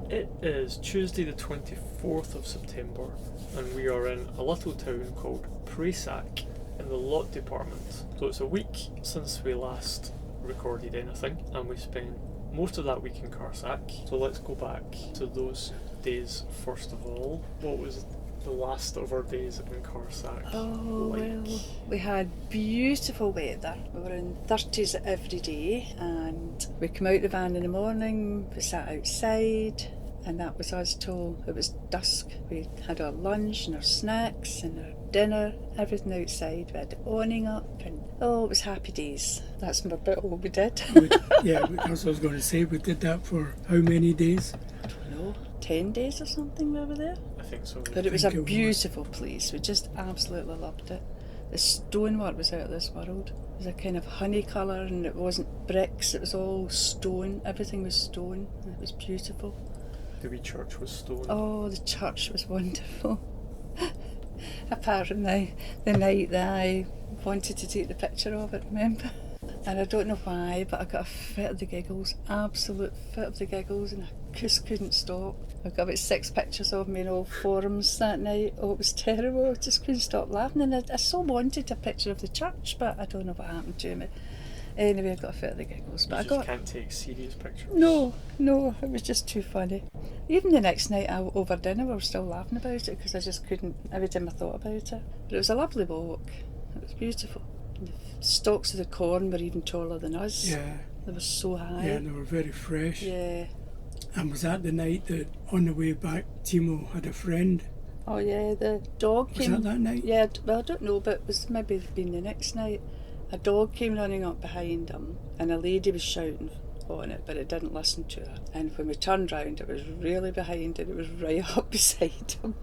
It is Tuesday the 24th of September, and we are in a little town called Prayssac in the lot department. So it's a week since we last recorded anything, and we spent most of that week in Prayssac. So let's go back to those days first of all. What was the last of our days in Prayssac like? Well, we had beautiful weather. We were in 30s every day, and we came out the van in the morning, we sat outside, and that was us till it was dusk. We had our lunch and our snacks and our dinner, everything outside. We had the awning up, and it was happy days. That's about all we did. Yeah, that's what I was going to say. We did that for how many days? I don't know, 10 days or something we were there. I think so. But it was a beautiful place. We just absolutely loved it. The stonework was out of this world. It was a kind of honey colour, and it wasn't bricks, it was all stone. Everything was stone, and it was beautiful. The wee church was stone. Oh, the church was wonderful. Apart from the night that I wanted to take the picture of it, remember? And I don't know why, but I got a fit of the giggles, absolute fit of the giggles, and I just couldn't stop. I got about 6 pictures of me in all forums that night. Oh, it was terrible. I just couldn't stop laughing, and I so wanted a picture of the church, but I don't know what happened to me. Anyway, I got a fit of the giggles. But You just can't take serious pictures. No, it was just too funny. Even the next night over dinner, we were still laughing about it because I just couldn't, every time I thought about it. But it was a lovely walk. It was beautiful. And the stalks of the corn were even taller than us. Yeah. They were so high. Yeah, and they were very fresh. Yeah. And was that the night that on the way back Timo had a friend? Oh yeah, the dog came. Was that night? Yeah, well I don't know, but it was maybe been the next night. A dog came running up behind him, and a lady was shouting on it, but it didn't listen to her. And when we turned round, it was really behind, and it was right up beside him.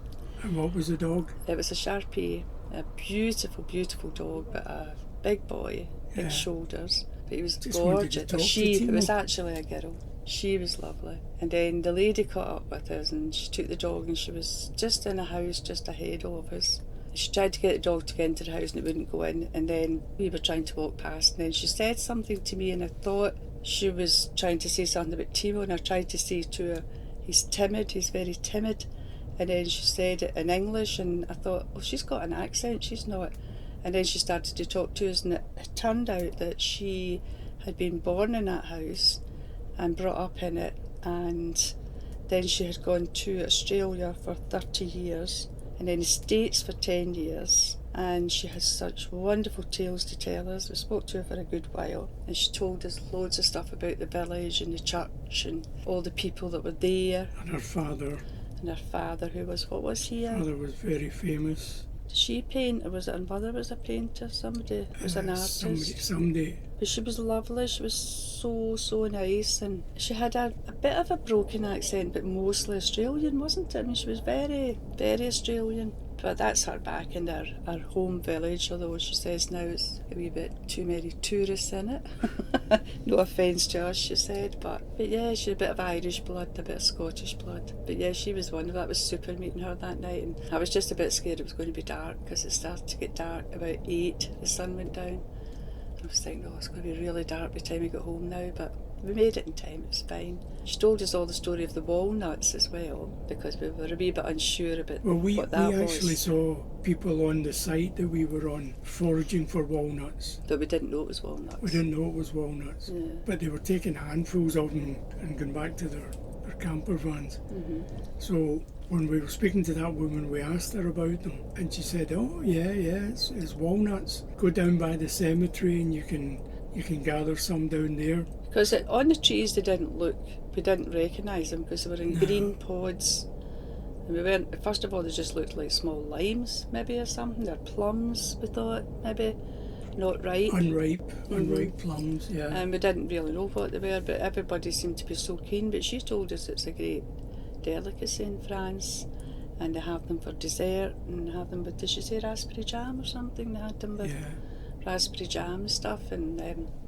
And what was the dog? It was a Sharpei, a beautiful, beautiful dog, but a big boy, big shoulders. But he was Just wanted to gorgeous. talk to It was Timo. actually a girl. She was lovely. And then the lady caught up with us, and she took the dog, and she was just in a house just ahead of us. She tried to get the dog to get into the house, and it wouldn't go in, and then we were trying to walk past, and then she said something to me, and I thought she was trying to say something about Timo, and I tried to say to her, he's timid, he's very timid. And then she said it in English, and I thought, well, she's got an accent, she's not. And then she started to talk to us, and it turned out that she had been born in that house and brought up in it, and then she had gone to Australia for 30 years and then the States for 10 years, and she has such wonderful tales to tell us. We spoke to her for a good while, and she told us loads of stuff about the village and the church and all the people that were there. And her father. And her father, who was, what was he? Father was very famous. Did she paint, or was it her mother was a painter? Somebody was an artist. Somebody. But she was lovely, she was so nice, and she had a bit of a broken accent, but mostly Australian, wasn't it? I mean, she was very, very Australian. But that's her back in her home village, although she says now it's a wee bit too many tourists in it. No offence to us, she said, but yeah, she had a bit of Irish blood, a bit of Scottish blood. But yeah, she was wonderful. That was super meeting her that night, and I was just a bit scared it was going to be dark, because it started to get dark about 8, the sun went down. I was thinking, it's going to be really dark by the time we got home now, but we made it in time, it's fine. She told us all the story of the walnuts as well, because we were a wee bit unsure about what that was. We actually saw people on the site that we were on foraging for walnuts. But we didn't know it was walnuts. We didn't know it was walnuts. Yeah. But they were taking handfuls of them and going back to their camper vans. Mm-hmm. So when we were speaking to that woman, we asked her about them, and she said, oh yeah, it's walnuts. Go down by the cemetery and you can gather some down there. Because on the trees we didn't recognise them because they were in green pods. And we weren't, first of all, they just looked like small limes maybe or something, or plums, we thought, maybe not ripe. Unripe plums, yeah. And we didn't really know what they were, but everybody seemed to be so keen. But she told us it's a great delicacy in France, and they have them for dessert, and have them with, did she say raspberry jam or something? They had them with raspberry jam and stuff, and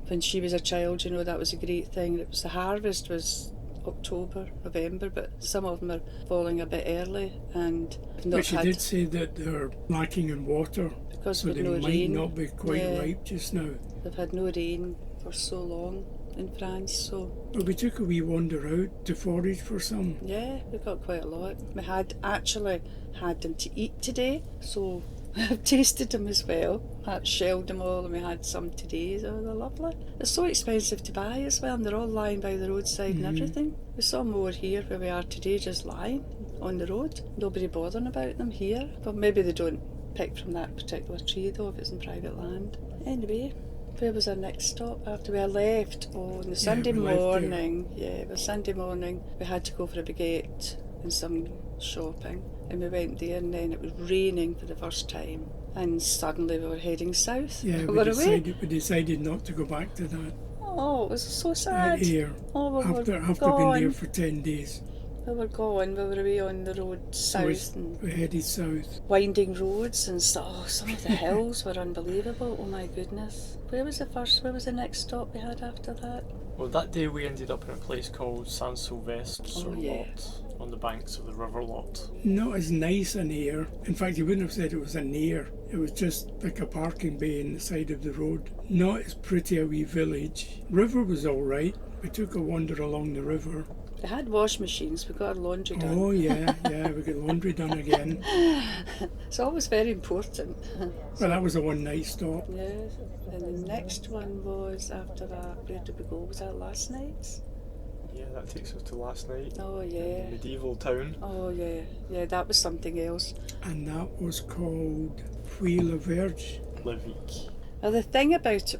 when she was a child, that was a great thing. It was, the harvest was October, November, but some of them are falling a bit early, and but she did say that they're lacking in water, because so they no might rain. not be quite ripe just now. They've had no rain for so long. in France, so But we took a wee wander out to forage for some. yeah, we got quite a lot. We had actually had them to eat today, so I've tasted them as well. I shelled them all and we had some today, so they're lovely. They're so expensive to buy as well, and they're all lying by the roadside and everything. We saw more here where we are today, just lying on the road. Nobody bothering about them here. But maybe they don't pick from that particular tree though, if it's in private land. Anyway, where was our next stop after we had left? Oh, on the Sunday we left there. morning. Yeah, it was Sunday morning. We had to go for a baguette and some shopping. And we went there, and then it was raining for the first time. And suddenly we were heading south. Yeah, we we were away. decided not to go back to that Oh, it was so sad. here. Oh, we were After being gone. there for 10 days. We were gone. We were away on the road south and We headed south. winding roads and some of the hills were unbelievable. Oh my goodness. Where was the next stop we had after that? Well, that day we ended up in a place called Saint Sylvestre sur yeah. Lot, on the banks of the River Lot. Not as nice an air. In fact, you wouldn't have said it was an air. It was just like a parking bay in the side of the road. Not as pretty a wee village. River was all right. We took a wander along the river. They had wash machines. We got our laundry done. Oh yeah, we got laundry done again. It's always very important. Well, that was a one-night stop. Yes. And the next one was after that. Where did we go? Was that last night's? Yeah, that takes us to last night. Oh yeah. Medieval town. Oh yeah. Yeah, that was something else. And that was called Puy-la-Verge. Levique. Now the thing about it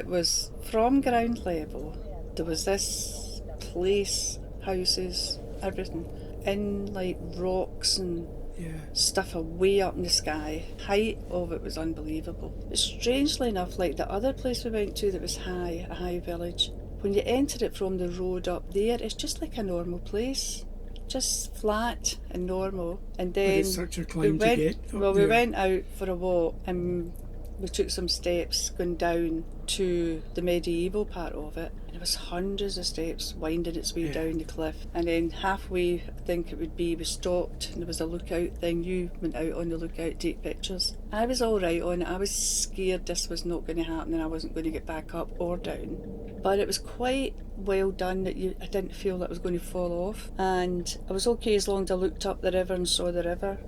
was from ground level. There was this place, houses, everything, in like rocks and Yeah. stuff way up in the sky. Height of it was unbelievable. But strangely enough, like the other place we went to that was a high village, when you enter it from the road up there, it's just like a normal place. Just flat and normal. And But then it's such a climb to get up we there. went out for a walk and we took some steps going down to the medieval part of it. And there was hundreds of steps winding its way Yeah. down the cliff. And then halfway, I think it would be, we stopped and there was a lookout thing. You went out on the lookout to take pictures. I was all right on it. I was scared this was not going to happen and I wasn't going to get back up or down. But it was quite well done that I didn't feel that I was going to fall off. And I was okay as long as I looked up the river and saw the river.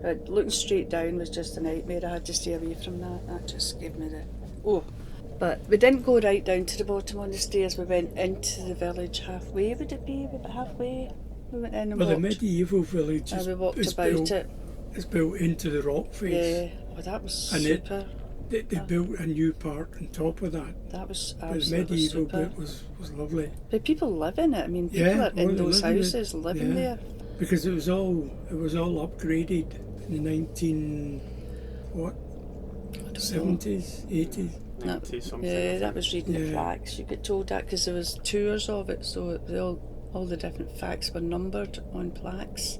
But looking straight down was just a nightmare. I had to stay away from that. That just gave me the... Oh. But we didn't go right down to the bottom on the stairs. We went into the village halfway. Would it be about halfway? We went in and Well, the walked. medieval village And is, we walked is about built, it. It's built into the rock face. Yeah. Oh, that was And super. They built a new part on top of that. That was But the absolutely medieval super. bit was lovely. But people live in it. I mean, people Yeah, are in they those live in it. houses, living Yeah. there. Because it was all upgraded in the 70s, 80s. 90 something. I Yeah, think. that was reading the Yeah. facts. You get told that because there was tours of it, so all the different facts were numbered on plaques.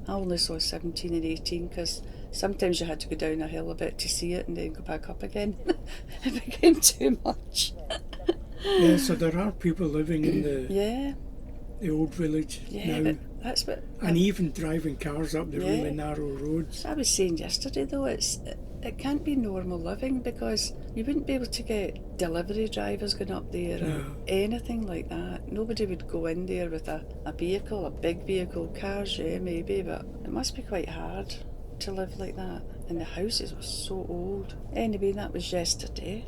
I only saw 17 and 18 because sometimes you had to go down a hill a bit to see it and then go back up again. It became too much. Yeah, so there are people living in Yeah, the old village yeah, now. but that's what And even driving cars up the Yeah. really narrow roads. I was saying yesterday though. It can't be normal living because you wouldn't be able to get delivery drivers going up there or No. anything like that. Nobody would go in there with a vehicle, a big vehicle. Cars, yeah, maybe, but it must be quite hard to live like that. And the houses were so old. Anyway, that was yesterday.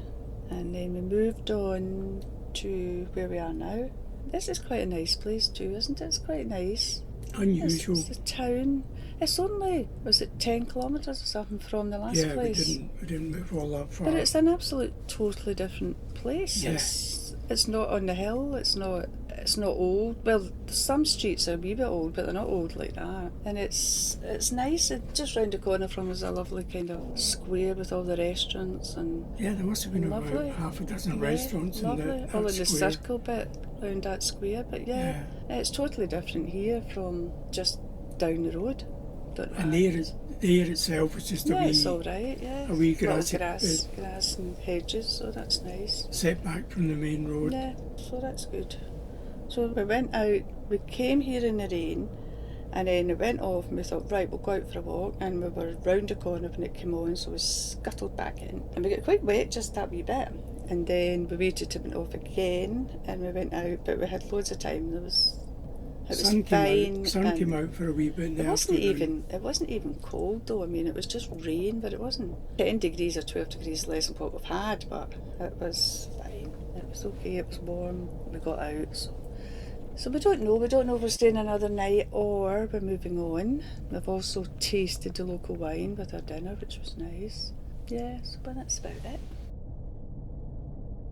And then we moved on to where we are now. This is quite a nice place too, isn't it? It's quite nice. Unusual. It's a town. It's only, was it 10 kilometres or something from the last Yeah, place? we didn't move all that far. But it's an absolute totally different place. Yeah. It's not on the hill, it's not old. Well, some streets are a wee bit old, but they're not old like that. And it's nice. Just round the corner from us is a lovely kind of square with all the restaurants and Yeah, there must have been Lovely. about half a dozen yeah, restaurants in lovely. that all in the square. circle bit round that square. But yeah, it's totally different here from just down the road. Don't know And how- the air itself was just yeah, a it's wee all right. Yeah, a wee Little grassy grass and hedges, so that's nice. setback from the main road. Yeah, so that's good. So we went out. We came here in the rain, and then it went off, and we thought, right, we'll go out for a walk. And we were round the corner when it came on, so we scuttled back in, and we got quite wet just that wee bit. And then we waited till it went off again, and we went out, but we had loads of time. It was Sun fine. came out for a wee bit in the It wasn't afternoon. even cold though. I mean, it was just rain, but it wasn't 10 degrees or 12 degrees less than what we've had. But it was fine. It was okay. It was warm. We got out. So we don't know. We don't know if we're staying another night or we're moving on. We've also tasted the local wine with our dinner, which was nice. Yeah, so but that's about it.